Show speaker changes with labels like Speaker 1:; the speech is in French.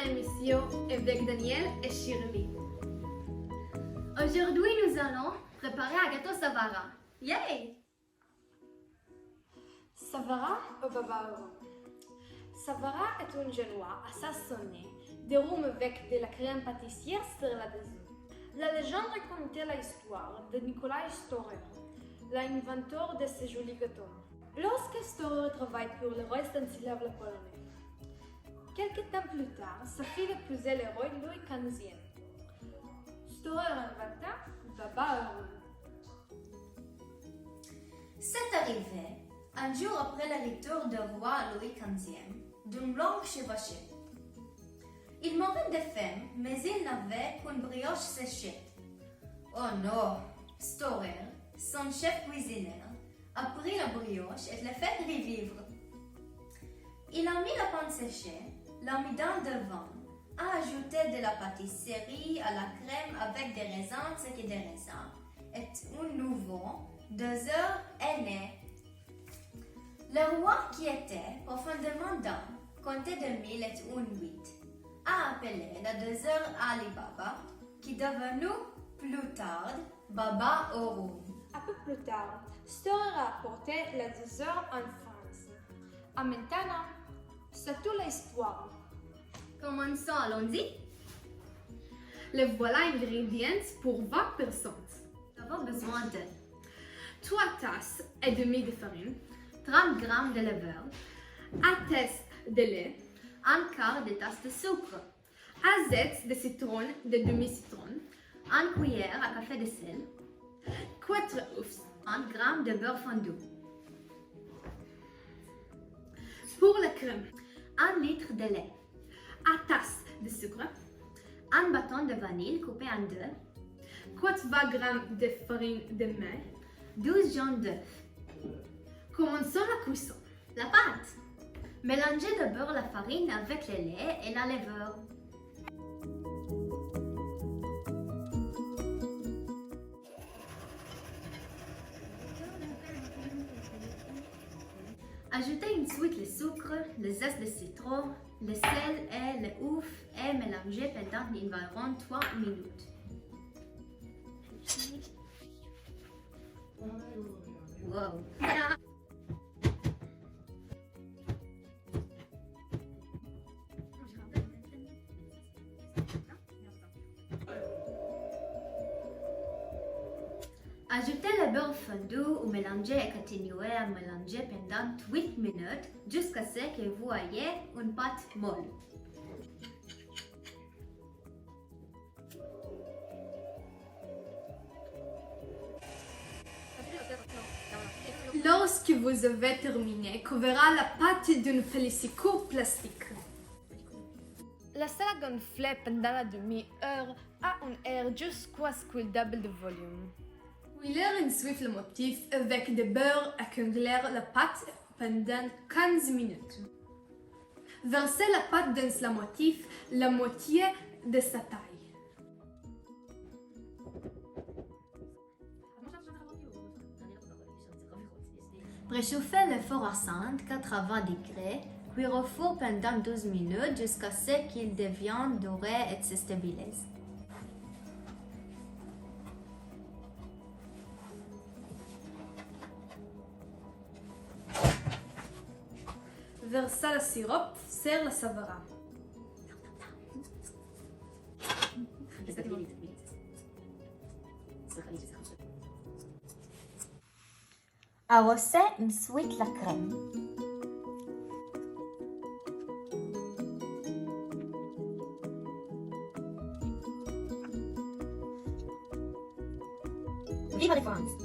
Speaker 1: émission avec Daniel et Shirley. Aujourd'hui, nous allons préparer un gâteau Savara. Yay!
Speaker 2: Savara au baba heureux. Savara est un genois assaisonné de rhum avec de la crème pâtissière sur la dessous. La légende racontait l'histoire de Nikolai Storer, l'inventeur de ce joli gâteau. Lorsque Storer travaille pour le roi Stanisław le Polonais, quelques temps plus tard, sa fille épousait le roi Louis XV. Storer inventa baba heureux.
Speaker 3: C'est arrivé un jour après le retour du roi Louis XV d'une longue chevauchée. Il mourait de faim, mais il n'avait qu'une brioche séchée. Oh non! Storer, son chef cuisinier, a pris la brioche et l'a fait revivre. Il a mis la pain séchée, l'a mis dans le vin, a ajouté de la pâtisserie à la crème avec des raisins secs et des raisins, et un nouveau 2 heures est né. Le roi, qui était profondément dingue, comptait 2008, a appelé la 2 heures Ali Baba, qui devenu plus tard Baba au rum.
Speaker 2: Un peu plus tard, Storer a apporté la 2 heures en France. Et maintenant, c'est toute l'histoire.
Speaker 1: Commençons, allons-y. Le voilà ingrédients pour 20 personnes.
Speaker 3: Nous avons besoin de
Speaker 1: 3 tasses et demie de farine, 30 g de levure, 1 tasse de lait, 1 quart de tasse de sucre, 1 zeste de citron de demi-citron, 1 cuillère à café de sel, 4 œufs, 1 g de beurre fondu. Pour la crème, 1 litre de lait, 1 tasse de sucre, 1 bâton de vanille coupé en deux, 80 g de farine de maïs, 12 jaunes d'œufs. Commençons la cuisson.
Speaker 3: la pâte. Mélangez d'abord la farine avec le lait et la levure. Ajoutez ensuite le sucre, le zeste de citron, le sel et le œuf et mélangez pendant environ 3 minutes. Wow! Ajoutez le beurre fondu ou mélangez et continuez à mélanger pendant 8 minutes jusqu'à ce que vous ayez une pâte molle.
Speaker 1: Lorsque vous avez terminé, couvrez la pâte d'une pellicule plastique.
Speaker 2: Laissez-la gonfler pendant la demi-heure à un air jusqu'à ce qu'il double de volume.
Speaker 1: Huilez ensuite le motif avec du beurre et congelez la pâte pendant 15 minutes. Versez la pâte dans le motif la moitié de sa taille.
Speaker 3: Préchauffez le four à 180 degrés, cuire au four pendant 12 minutes jusqu'à ce qu'il devienne doré et se stabilise.
Speaker 1: Versez le sirop sur la savara.
Speaker 3: Arrosez ensuite la crème. Vive la France!